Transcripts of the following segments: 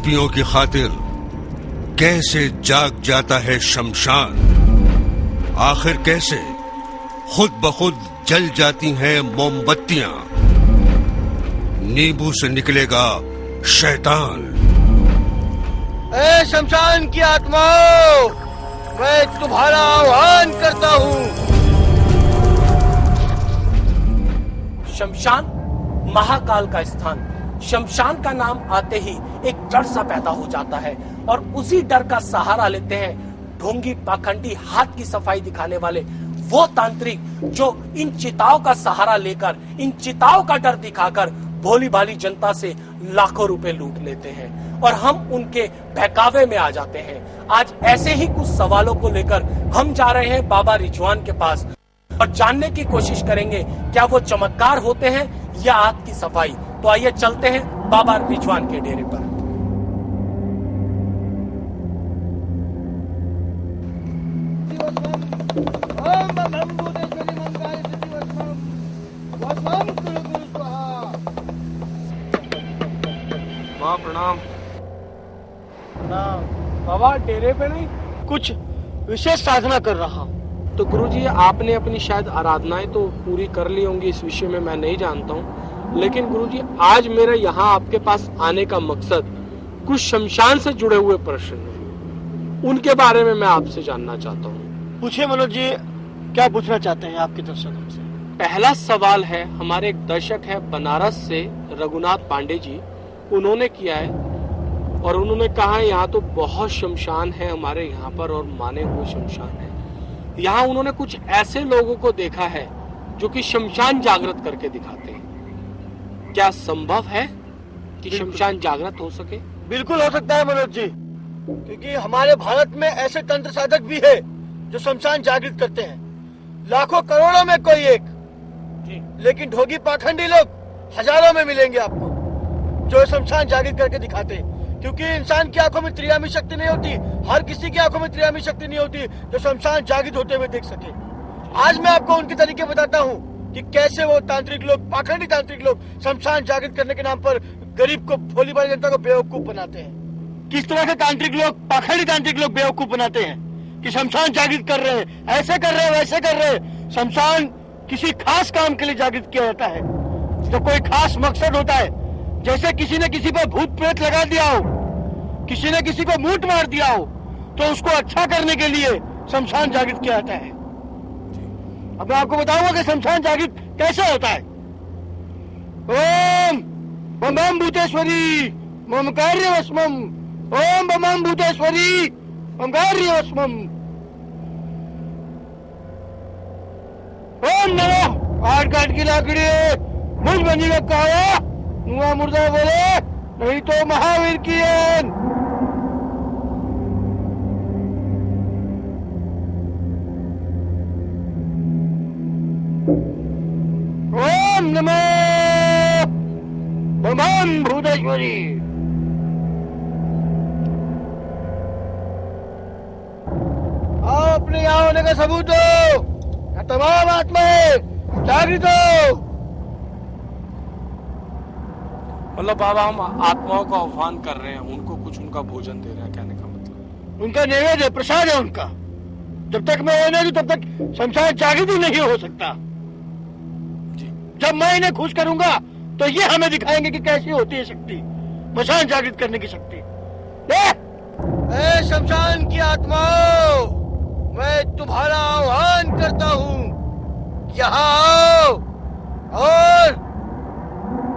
रुपयों की खातिर कैसे जाग जाता है शमशान, आखिर कैसे खुद ब खुद जल जाती हैं मोमबत्तियां, नींबू से निकलेगा शैतान। ए शमशान की आत्माओं, मैं तुम्हारा आह्वान करता हूँ। शमशान महाकाल का स्थान। शमशान का नाम आते ही एक डर सा पैदा हो जाता है और उसी डर का सहारा लेते हैं ढोंगी पाखंडी हाथ की सफाई दिखाने वाले वो तांत्रिक जो इन चिताओं का सहारा लेकर, इन चिताओं का डर दिखाकर भोली भाली जनता से लाखों रुपए लूट लेते हैं और हम उनके बहकावे में आ जाते हैं। आज ऐसे ही कुछ सवालों को लेकर हम जा रहे हैं बाबा रिजवान के पास और जानने की कोशिश करेंगे क्या वो चमत्कार होते हैं या आग की सफाई। तो आइए चलते हैं बाबा रिजवान के डेरे पर। प्रणाम। बाबा डेरे पे नहीं, कुछ विशेष साधना कर रहा हूँ। तो गुरुजी आपने अपनी शायद आराधनाएं तो पूरी कर ली होंगी, इस विषय में मैं नहीं जानता हूँ, लेकिन गुरुजी आज मेरा यहाँ आपके पास आने का मकसद कुछ शमशान से जुड़े हुए प्रश्न हैं, उनके बारे में मैं आपसे जानना चाहता हूँ। पूछिए मनोज जी, क्या पूछना चाहते हैं आपके दर्शक हमसे? पहला सवाल है, हमारे एक दर्शक है बनारस से रघुनाथ पांडे जी, उन्होंने किया है और उन्होंने कहा है यहाँ तो बहुत शमशान है हमारे यहाँ पर और माने हुए शमशान है। यहाँ उन्होंने कुछ ऐसे लोगों को देखा है जो कि शमशान जागृत करके दिखाते हैं। क्या संभव है कि शमशान जागृत हो सके? बिल्कुल हो सकता है मनोज जी, क्योंकि हमारे भारत में ऐसे तंत्र साधक भी है जो शमशान जागृत करते हैं, लाखों करोड़ों में कोई एक, लेकिन ढोगी पाखंडी लोग हजारों में मिलेंगे आपको जो शमशान जागृत करके दिखाते हैं। क्योंकि इंसान की आंखों में त्रियामी शक्ति नहीं होती, हर किसी की आंखों में त्रियामी शक्ति नहीं होती जो शमशान जागृत होते हुए देख सके। आज मैं आपको उनके तरीके बताता हूँ कि कैसे वो तांत्रिक लोग, पाखंडी तांत्रिक लोग शमशान जागृत करने के नाम पर गरीब को, भोली भाली जनता को बेवकूफ बनाते हैं। किस तरह से तांत्रिक लोग, पाखंडी तांत्रिक लोग बेवकूफ बनाते हैं कि शमशान जागृत कर रहे हैं, ऐसे कर रहे हैं, वैसे कर रहे हैं। शमशान किसी खास काम के लिए जागृत किया जाता है, तो कोई खास मकसद होता है। जैसे किसी ने किसी पर भूत प्रेत लगा दिया हो, किसी ने किसी को मूठ मार दिया हो, तो उसको अच्छा करने के लिए शमशान जागृत किया जाता है। अब मैं आपको बताऊंगा कि शमशान जागृत कैसे होता है। ओम बम भूतेश्वरी मम कार्यवस्मम, ओम बम भूतेश्वरी मम कार्यवस्मम, ओम नमः काट काट की लाकड़ी मुझ बनी का काया मुआ मुर्दा बोले नहीं तो महावीर की एन। ओम नमो बम भूतेश्वरी। आओ अपने यहाँ होने का सबूत दो, तमाम आत्माएं जागृत हो। मतलब बाबा हम आत्माओं का आह्वान कर रहे हैं, उनको कुछ उनका भोजन दे रहे हैं, कहने का मतलब उनका नैवेद्य प्रसाद है उनका। जब तक मैं नहीं तब तक शमशान जागृत ही नहीं हो सकता। जब मैं इन्हें खुश करूंगा तो ये हमें दिखाएंगे कि कैसी होती है शक्ति, शमशान जागृत करने की शक्ति। शमशान की आत्माओं, मैं तुम्हारा आह्वान करता हूँ, यहाँ आओ और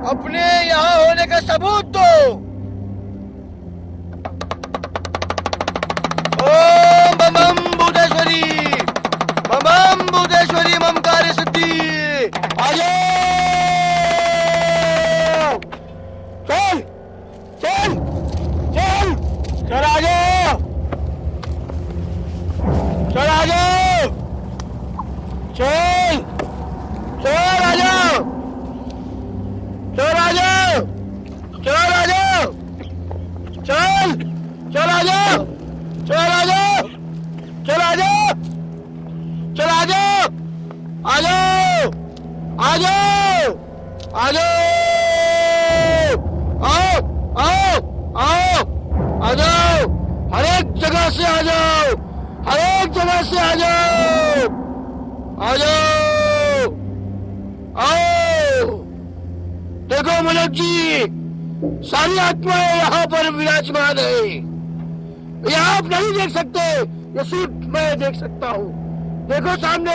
अपने यहाँ होने का सबूत दो। ओम बम भूतेश्वरी, बम भूतेश्वरी मम कार्य सिद्धि। आयो चल चल चल चल, आ जाओ, चल आ जाओ, चल चल आ जाओ, चल आ जाओ, चल आ जाओ, चल चल आ जाओ, चल आ जाओ, चल आ जाओ, चल आ जाओ, आ जाओ, आ जाओ, आ जाओ, आओ आओ आओ एक जगह से आ जाओ, हर एक जगह से आ जाओ, आ जाओ, आओ। देखो मनोज जी, सारी आत्माएं यहाँ पर विराजमान है। यहाँ आप नहीं देख सकते, ये सिर्फ मैं देख सकता हूँ। देखो सामने।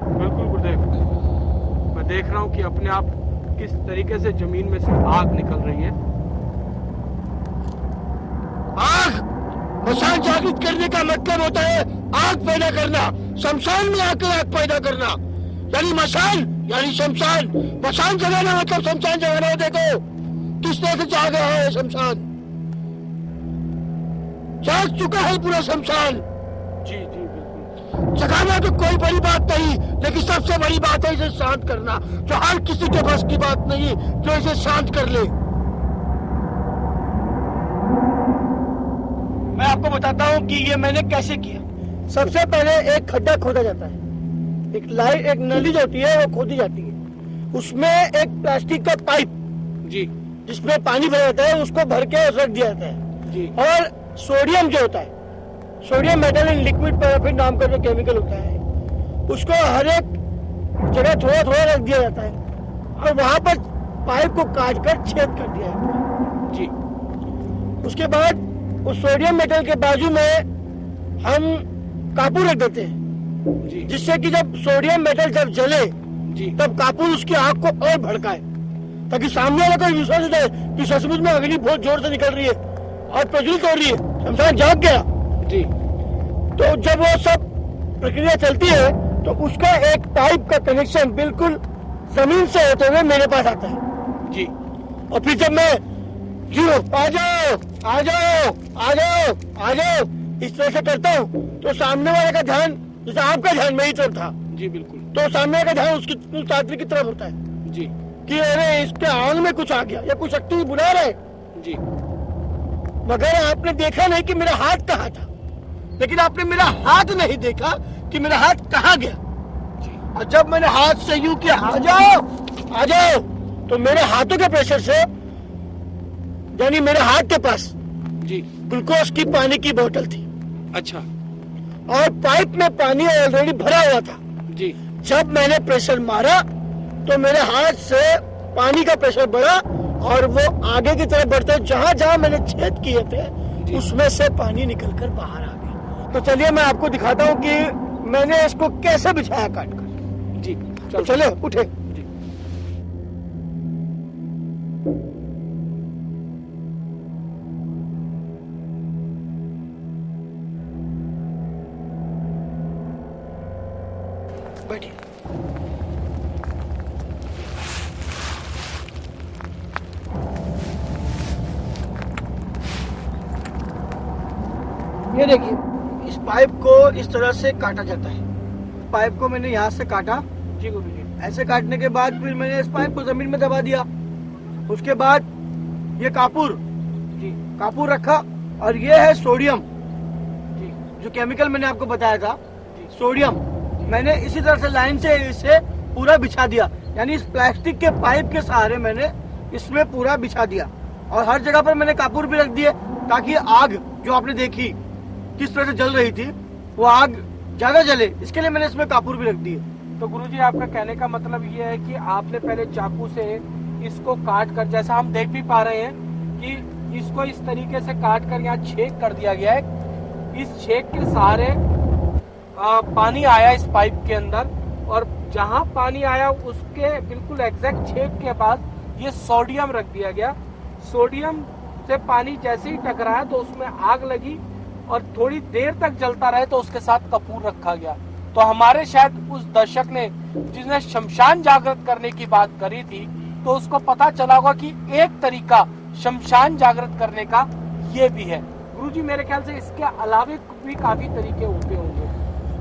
बिल्कुल गुरुदेव, मैं देख रहा हूँ कि अपने आप किस तरीके से जमीन में से आग निकल रही है। आग मसान जागृत करने का मतलब होता है आग पैदा करना, शमशान में आकर आग पैदा करना, यानी मसान यानी शमशान। मसान जगाना मतलब शमशान जगाना। देखो किस तरह से जाग रहा है शमशान, जाग चुका है पूरा शमशान। जी जी बिल्कुल। जगाना तो कोई बड़ी बात नहीं, लेकिन सबसे बड़ी बात है इसे शांत करना, जो हर किसी के बस की बात नहीं, जो इसे शांत कर ले। मैं आपको बताता हूँ कि ये मैंने कैसे किया। सबसे पहले एक खड्डा खोदा जाता है, एक नली जो होती है वो खोदी जाती है, उसमें एक प्लास्टिक का पाइप जी जिसमें पानी भरा जाता है उसको भर के रख दिया जाता है जी। और सोडियम जो होता है, sodium metal in liquid paraffin नाम का जो केमिकल होता है, उसको हर एक जगह थोड़ा थोड़ा रख दिया जाता है और वहां पर पाइप को काट कर छेद कर दिया जाता है जी। उसके बाद उस सोडियम मेटल के बाजू में हम कापूर रख देते हैं, जी जिससे कि जब सोडियम मेटल जब जले जी तब कापूर उसकी आग को और भड़काए, ताकि सामने वाला को विश्वास हो जाए कि सचमुच में अग्नि बहुत जोर से निकल रही है और प्रज्वलित हो रही है, शमशान जाग गया। जी। तो जब वो सब प्रक्रिया चलती है तो उसका एक पाइप का कनेक्शन बिल्कुल जमीन से होते हुए मेरे पास आता है जी। और फिर जब मैं जी आ जाओ आ जाओ आ जाओ आ जाओ इस तरह से करता हूँ तो सामने वाले का ध्यान, जैसे आपका ध्यान मेरी तरफ था, जी बिल्कुल। तो सामने का ध्यान उसकी तात्री की तरफ होता है जी कि अरे इसके आंग में कुछ आ गया या कुछ शक्ति बुला रहे। जी। मगर आपने देखा नहीं कि मेरा हाथ कहाँ था, लेकिन आपने मेरा हाथ नहीं देखा कि मेरा हाथ कहाँ गया। और जब मैंने हाथ से यूं किया आ जाओ, तो मेरे हाथों के प्रेशर से, यानी मेरे हाथ के पास जी ग्लूकोज की पानी की बोतल थी अच्छा। और पाइप में पानी ऑलरेडी भरा हुआ था। जी जब मैंने प्रेशर मारा तो मेरे हाथ से पानी का प्रेशर बढ़ा और वो आगे की तरफ बढ़ते जहां जहां मैंने छेद किए थे उसमें से पानी निकलकर बाहर आ गया। तो चलिए मैं आपको दिखाता हूँ कि मैंने इसको कैसे बिछाया काट कर। जी तो चले उठे। जी। बैठिए। ये देखिए, इस पाइप को इस तरह से काटा जाता है। पाइप को मैंने यहाँ से काटा। जी गुरु जी। ऐसे काटने के बाद फिर मैंने इस पाइप को जमीन में दबा दिया। उसके बाद ये कापूर जी कापूर रखा और ये है सोडियम, जी जो केमिकल मैंने आपको बताया था, जी। सोडियम। मैंने इसी तरह से लाइन से इसे पूरा बिछा दिया, यानी इस प्लास्टिक के पाइप के सहारे मैंने इसमें पूरा बिछा दिया और हर जगह पर मैंने कापूर भी रख दिए ताकि आग जो आपने देखी किस तरह से जल रही थी वो आग ज्यादा जले, इसके लिए मैंने इसमें कापूर भी रख दिए। तो गुरुजी आपका कहने का मतलब ये है कि आपने पहले चाकू से इसको काट कर, जैसा हम देख भी पा रहे हैं कि इसको इस तरीके से काट कर यहाँ छेद कर दिया गया है। इस छेद के सहारे पानी आया इस पाइप के अंदर और जहाँ पानी आया उसके बिल्कुल एग्जैक्ट छेद के पास ये सोडियम रख दिया गया। सोडियम से पानी जैसे ही टकराया तो उसमें आग लगी और थोड़ी देर तक जलता रहे तो उसके साथ कपूर रखा गया। तो हमारे शायद उस दर्शक ने जिसने शमशान जागृत करने की बात करी थी तो उसको पता चला होगा कि एक तरीका शमशान जागृत करने का ये भी है। गुरुजी मेरे ख्याल से इसके अलावे भी काफी तरीके होते होंगे।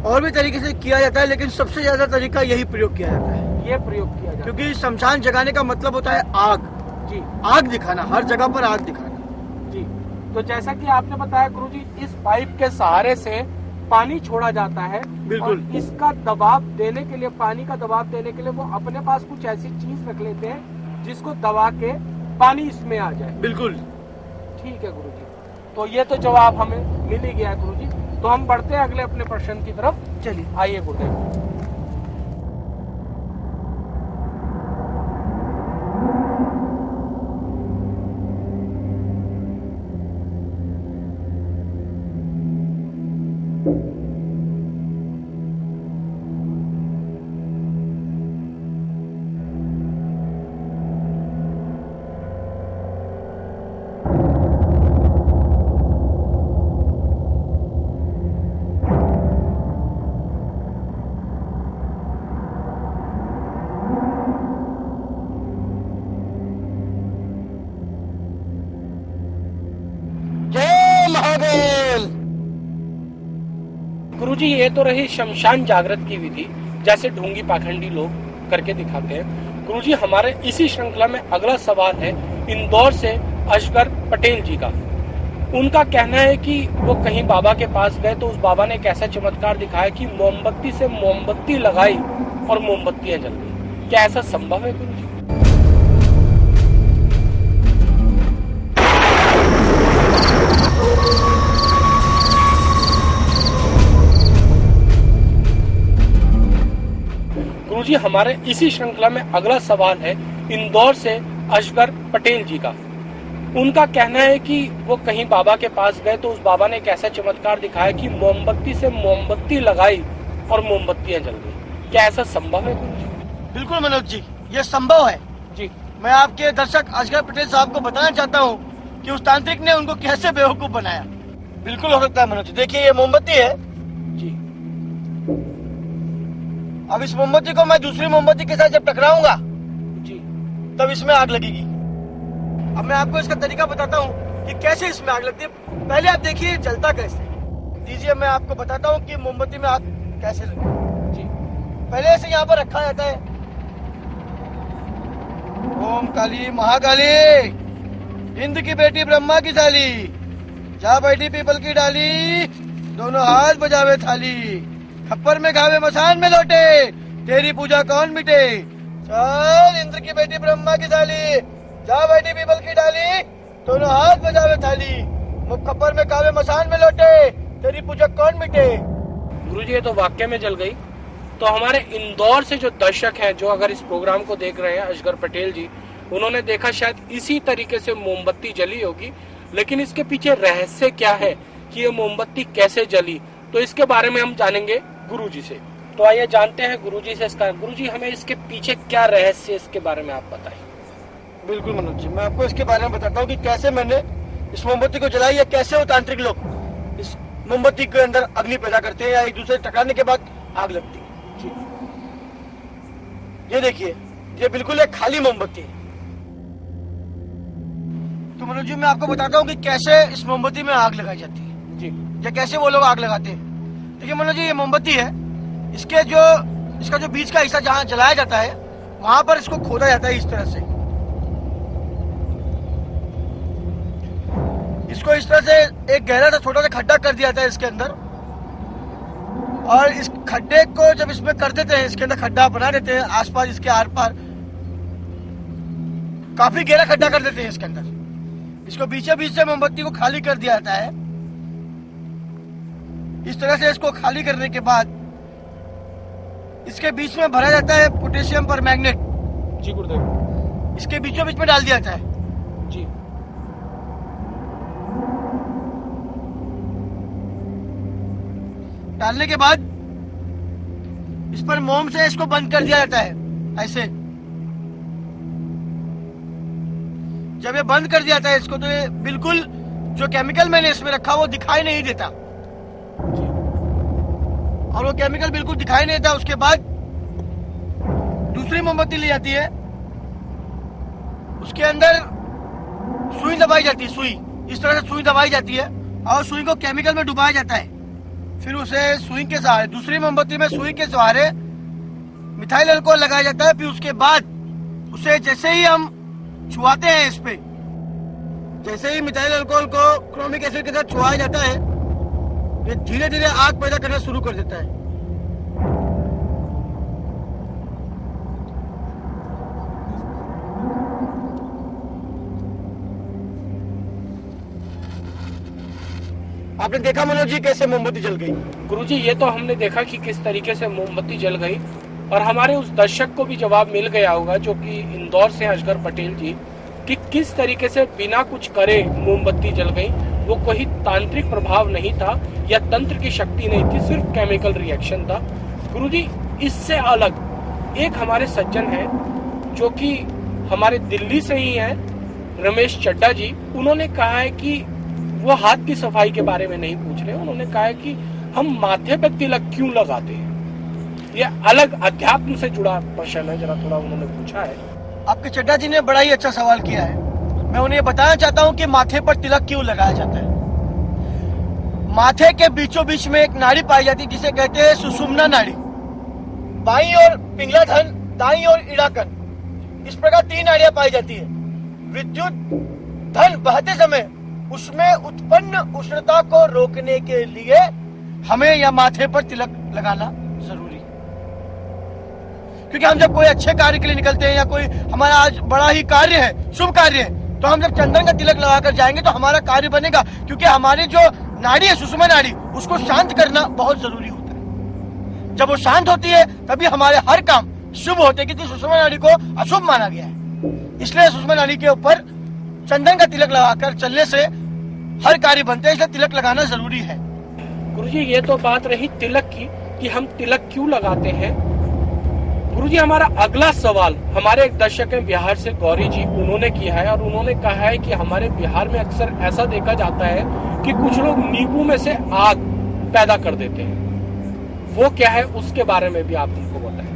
और भी तरीके से किया जाता है, लेकिन सबसे ज्यादा तरीका यही प्रयोग किया जाता है। ये प्रयोग किया जाता है क्योंकि शमशान जगाने का मतलब होता है आग। जी आग दिखाना, हर जगह पर आग दिखाना। जी। तो जैसा कि आपने बताया गुरुजी, इस पाइप के सहारे से पानी छोड़ा जाता है। बिल्कुल। और इसका दबाव देने के लिए, पानी का दबाव देने के लिए वो अपने पास कुछ ऐसी चीज रख लेते हैं जिसको दबा के पानी इसमें आ जाए। बिल्कुल ठीक है गुरुजी। तो ये तो जवाब हमें मिल ही गया है गुरुजी। तो हम बढ़ते हैं अगले अपने प्रश्न की तरफ। चलिए आइए गुरुदेव। जय महादेव। गुरुजी ये तो रही शमशान जागृत की विधि, जैसे ढोंगी पाखंडी लोग करके दिखाते हैं। गुरुजी हमारे इसी श्रृंखला में अगला सवाल है इंदौर से असगर पटेल जी का। उनका कहना है कि वो कहीं बाबा के पास गए तो उस बाबा ने एक ऐसा चमत्कार दिखाया कि मोमबत्ती से मोमबत्ती लगाई और मोमबत्तियां जल गई। क्या ऐसा संभव है गुरुजी? गुरुजी हमारे इसी श्रृंखला में अगला सवाल है इंदौर से असगर पटेल जी का। उनका कहना है कि वो कहीं बाबा के पास गए तो उस बाबा ने एक ऐसा चमत्कार दिखाया कि मोमबत्ती से मोमबत्ती लगाई और मोमबत्तियां जल गई। क्या ऐसा संभव है गुरुजी? बिल्कुल मनोज जी, ये संभव है जी। मैं आपके दर्शक असगर पटेल साहब को बताना चाहता हूँ कि उस तांत्रिक ने उनको कैसे बेवकूफ बनाया। बिल्कुल हो सकता है मनोज जी। देखिए ये मोमबत्ती है जी। अब इस मोमबत्ती को मैं दूसरी मोमबत्ती के साथ जब टकराऊंगा जी। तब इसमें आग लगेगी। अब मैं आपको इसका तरीका बताता हूँ कि कैसे इसमें आग लगती है। पहले आप देखिए जलता कैसे। दीजिए मैं आपको बताता हूँ कि मोमबत्ती में आग कैसे लगे। जी। पहले इसे यहाँ पर रखा जाता है। ओम काली महाकाली, हिंद की बेटी ब्रह्मा की साली, जा बैठी पीपल की डाली, दोनों हाथ बजावे थाली, खप्पर में खावे मसान में लौटे, तेरी पूजा कौन मिटे। चल इंद्र की बेटी ब्रह्मा की साली, जा बैठी पीपल की डाली, दोनों हाथ बजावे थाली, खप्पर में खावे मसान में लौटे, तेरी पूजा कौन मिटे। गुरुजी ये तो वाक्य में जल गई। तो हमारे इंदौर से जो दर्शक हैं, जो अगर इस प्रोग्राम को देख रहे हैं, असगर पटेल जी, उन्होंने देखा शायद इसी तरीके से मोमबत्ती जली होगी, लेकिन इसके पीछे रहस्य क्या है कि ये मोमबत्ती कैसे जली, तो इसके बारे में हम जानेंगे गुरुजी से। तो आइए जानते हैं गुरुजी से इसका। गुरुजी हमें इसके पीछे क्या रहस्य है, इसके बारे में आप बताइए। बिल्कुल मनोज जी, मैं आपको इसके बारे में बताता हूँ कि कैसे मैंने इस मोमबत्ती को जलाई, या कैसे वो तांत्रिक लोग इस मोमबत्ती के अंदर अग्नि पैदा करते हैं या एक दूसरे से टकराने के बाद आग लगती है। ये देखिए, ये बिल्कुल एक खाली मोमबत्ती है। तो मनोज जी मैं आपको बताता हूँ कि कैसे इस मोमबत्ती में आग लगाई जाती है जी। या कैसे वो लोग आग लगाते हैं। देखिए मनोज जी, ये मोमबत्ती है, इसका जो बीच का हिस्सा जहाँ जलाया जाता है वहां पर इसको खोदा जाता है। इस तरह से इसको इस तरह से एक गहरा सा छोटा सा खड्डा कर दिया जाता है इसके अंदर, और इस खड्डे को जब इसमें कर देते हैं, इसके अंदर खड्डा बना देते हैं, आसपास इसके आर पार काफी गहरा खड्डा कर देते हैं इसके अंदर। इसको बीचे बीच से मोमबत्ती को खाली कर दिया जाता है। इस तरह से इसको खाली करने के बाद इसके बीच में भरा जाता है पोटेशियम पर मैग्नेट। जी गुरुदेव। इसके बीचों बीच में डाल दिया जाता है। जी। डालने के बाद इस पर मोम से इसको बंद कर दिया जाता है ऐसे। जब ये बंद कर दिया जाता है इसको, तो ये बिल्कुल जो केमिकल मैंने इसमें रखा वो दिखाई नहीं देता, और वो केमिकल बिल्कुल दिखाई नहीं देता। उसके बाद दूसरी मोमबत्ती ली जाती है, उसके अंदर सुई दबाई जाती है। सुई इस तरह से सुई दबाई जाती है और सुई को केमिकल में डुबाया जाता है। फिर उसे सुई के सहारे, दूसरी मोमबत्ती में सुई के सहारे मिथाइल अल्कोहल लगाया जाता है। फिर उसके बाद उसे जैसे ही हम छुआते हैं, इस पे जैसे ही मिथाइल अल्कोहल को क्रोमिक एसिड के साथ छुआया जाता है, ये धीरे धीरे आग पैदा करना शुरू कर देता है। आपने देखा मनोज जी कैसे मोमबत्ती जल गई। गुरुजी ये तो हमने देखा कि किस तरीके से मोमबत्ती जल गई, और हमारे उस दर्शक को भी जवाब मिल गया होगा जो कि इंदौर से असगर पटेल जी, कि किस तरीके से बिना कुछ करे मोमबत्ती जल गई। वो कोई तांत्रिक प्रभाव नहीं था या तंत्र की शक्ति नहीं थी, सिर्फ केमिकल रिएक्शन था। गुरुजी इससे अलग एक हमारे सज्जन हैं जो कि हमारे दिल्ली से ही हैं, रमेश चड्डा जी। उन्होंने कहा है कि वो हाथ की सफाई के बारे में नहीं पूछ रहे, उन्होंने कहा है कि हम माथे पे तिलक क्यों लगाते हैं। ये अलग अध्यात्म से जुड़ा प्रश्न है, जरा थोड़ा उन्होंने पूछा है। आपके चड्डा जी ने बड़ा ही अच्छा सवाल किया है। मैं उन्हें बताना चाहता हूँ कि माथे पर तिलक क्यों लगाया जाता है। माथे के बीचों बीच में एक नाड़ी पाई जाती है जिसे कहते हैं सुषुम्ना नाड़ी। बाईं ओर पिंगला धन, दाईं ओर इड़ाकन, इस प्रकार 3 नाड़ियां पाई जाती है। विद्युत धन बहते समय उसमें उत्पन्न उष्णता को रोकने के लिए हमें या माथे पर तिलक लगाना जरूरी है। क्योंकि हम जब कोई अच्छे कार्य के लिए निकलते हैं या कोई हमारा आज बड़ा ही कार्य है, शुभ कार्य है, तो हम जब चंदन का तिलक लगाकर जाएंगे तो हमारा कार्य बनेगा। क्योंकि हमारी जो नाड़ी है सुषुम्ना नाड़ी, उसको शांत करना बहुत जरूरी होता है। जब वो शांत होती है तभी हमारे हर काम शुभ होते हैं, क्योंकि सुषुम्ना नाड़ी को अशुभ माना गया है। इसलिए सुषुम्ना नाड़ी के ऊपर चंदन का तिलक लगाकर चलने से हर कार्य बनते हैं, इसलिए तिलक लगाना जरूरी है। गुरुजी ये तो बात रही तिलक की कि हम तिलक क्यों लगाते हैं। गुरुजी हमारा अगला सवाल हमारे एक दर्शक हैं बिहार से, गौरी जी, उन्होंने किया है और उन्होंने कहा है कि हमारे बिहार में अक्सर ऐसा देखा जाता है कि कुछ लोग नींबू में से आग पैदा कर देते हैं। वो क्या है उसके बारे में भी आप हमको बताएं।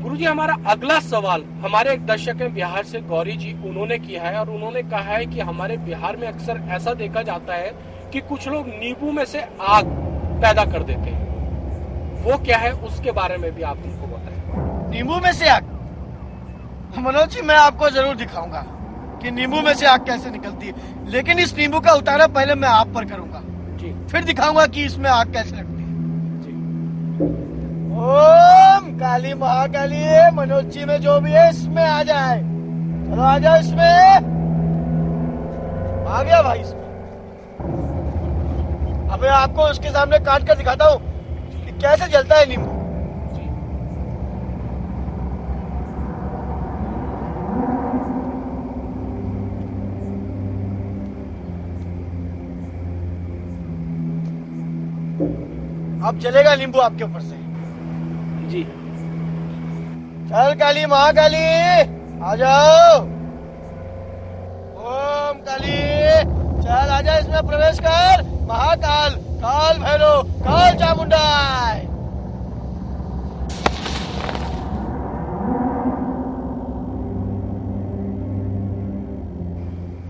गुरुजी हमारा अगला सवाल हमारे एक दर्शक हैं बिहार से, गौरी जी, उन्होंने किया है और उन्होंने कहा है कि हमारे बिहार में अक्सर ऐसा देखा जाता है कि कुछ लोग नींबू में से आग पैदा कर देते हैं। वो क्या है उसके बारे में भी आप हमको बताएं। नींबू में से आग, मनोज जी मैं आपको जरूर दिखाऊंगा कि नींबू में से आग कैसे निकलती है, लेकिन इस नींबू का उतारा पहले मैं आप पर करूंगा जी, फिर दिखाऊंगा कि इसमें आग कैसे लगती है जी। ओम काली महाकाली, मनोज जी में जो भी है इसमें आ जाए। चलो आ जाओ, इसमें आ गया भाई। इसमें अब मैं आपको उसके सामने काट कर दिखाता हूँ कि कैसे जलता है नींबू। अब जलेगा नींबू आपके ऊपर से जी। चल काली महाकाली आ जाओ। ओम काली चल आ जा, इसमें प्रवेश कर। महाकाल, काल भैरव, काल चामुंडा।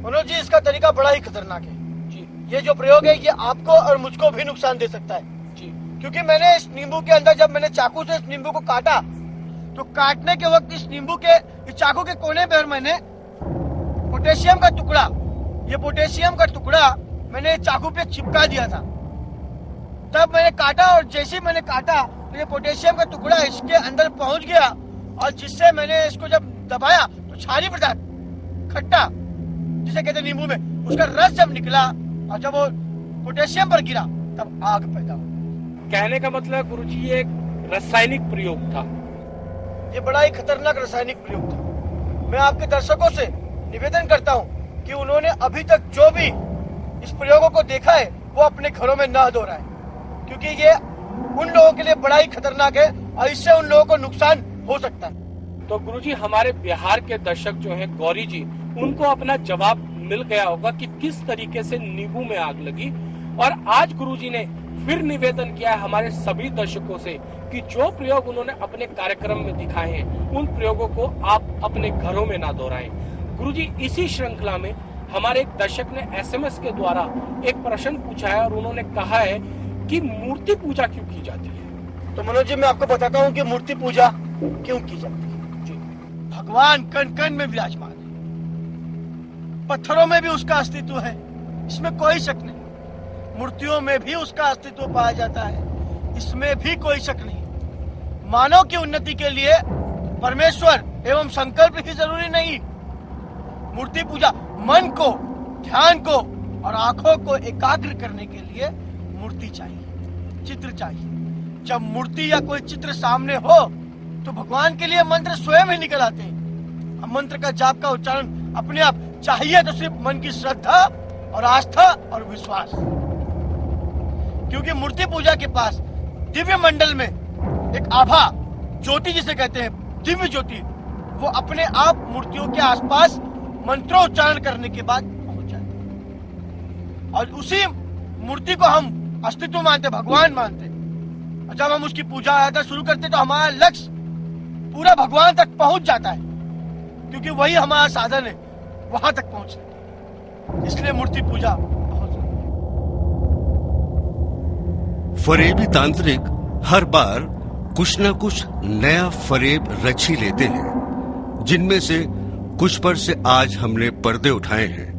मनोज जी इसका तरीका बड़ा ही खतरनाक है जी। ये जो प्रयोग है ये आपको और मुझको भी नुकसान दे सकता है जी। क्योंकि मैंने इस नींबू के अंदर जब मैंने चाकू से इस नींबू को काटा तो काटने के वक्त इस नींबू के इस चाकू के कोने पर मैंने पोटेशियम का टुकड़ा, ये पोटेशियम का टुकड़ा मैंने चाकू पे चिपका दिया था। तब मैंने काटा और जैसे ही मैंने काटा तो ये पोटेशियम का टुकड़ा इसके अंदर पहुंच गया और जिससे मैंने इसको जब दबाया तो क्षारीय पदार्थ, खट्टा जिसे कहते नींबू में, उसका रस जब निकला और जब वो पोटेशियम पर गिरा तब आग पैदा हुई। कहने का मतलब गुरुजी ये एक रासायनिक प्रयोग था। ये बड़ा ही खतरनाक रासायनिक प्रयोग था। मैं आपके दर्शकों से निवेदन करता हूँ कि उन्होंने अभी तक जो भी इस प्रयोगों को देखा है वो अपने घरों में न दोहराए, क्योंकि ये उन लोगों के लिए बड़ा ही खतरनाक है और इससे उन लोगों को नुकसान हो सकता है। तो गुरुजी हमारे बिहार के दर्शक जो हैं गौरी जी, उनको अपना जवाब मिल गया होगा कि किस तरीके से नींबू में आग लगी। और आज गुरुजी ने फिर निवेदन किया है हमारे सभी दर्शकों से कि जो प्रयोग उन्होंने अपने कार्यक्रम में दिखाए हैं उन प्रयोगों को आप अपने घरों में ना दोहराएं। गुरुजी इसी श्रृंखला में हमारे एक दर्शक ने एसएमएस के द्वारा एक प्रश्न पूछा है और उन्होंने कहा है कि मूर्ति पूजा क्यों की जाती है। तो मनोज जी मैं आपको बताता हूँ कि मूर्ति पूजा क्यों की जाती है। जी। भगवान कण कण में विराजमान है, पत्थरों में भी उसका अस्तित्व है, इसमें कोई शक नहीं। मूर्तियों में भी उसका अस्तित्व पाया जाता है, इसमें भी कोई शक नहीं। मानव की उन्नति के लिए परमेश्वर एवं संकल्प ही जरूरी नहीं। मूर्ति पूजा मन को, ध्यान को और आंखों को एकाग्र करने के लिए मूर्ति चाहिए, चित्र चाहिए। जब मूर्ति या कोई चित्र सामने हो तो भगवान के लिए मंत्र स्वयं ही निकल आते हैं। अब मंत्र का जाप का उच्चारण अपने आप चाहिए तो सिर्फ मन की श्रद्धा और आस्था और विश्वास। क्योंकि मूर्ति पूजा के पास दिव्य मंडल में एक आभा ज्योति जिसे कहते हैं, दिव्य ज्योति, वो अपने आप मूर्तियों के आसपास मंत्रोच्चारण करने के बाद पहुंच जाती है और उसी मूर्ति को हम अस्तित्व मानते, भगवान मानते। और जब हम उसकी पूजा आराधना शुरू करते तो हमारा लक्ष्य पूरा भगवान तक पहुंच जाता है, क्योंकि वही हमारा साधन है वहां तक पहुंचने। इसलिए मूर्ति पूजा बहुत जरूरी है। फरेबी तांत्रिक हर बार कुछ न कुछ नया फरेब रच ही लेते हैं, जिनमें से कुछ पर से आज हमने पर्दे उठाए हैं।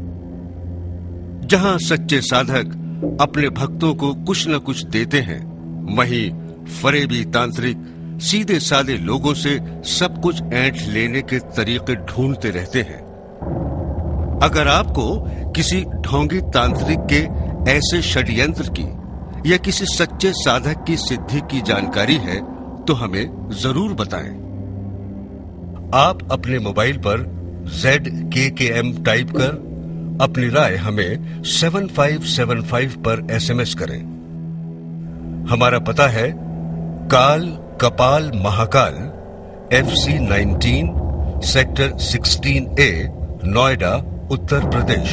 जहां सच्चे साधक अपने भक्तों को कुछ न कुछ देते हैं, वहीं फरेबी तांत्रिक सीधे साधे लोगों से सब कुछ ऐंठ लेने के तरीके ढूंढते रहते हैं। अगर आपको किसी ढोंगी तांत्रिक के ऐसे षड्यंत्र की या किसी सच्चे साधक की सिद्धि की जानकारी है तो हमें जरूर बताएं। आप अपने मोबाइल पर ZKKM टाइप कर अपनी राय हमें 7575 पर SMS करें। हमारा पता है Kaal Kapal Mahakal, FC 19, sector 16A, Noida, Uttar प्रदेश।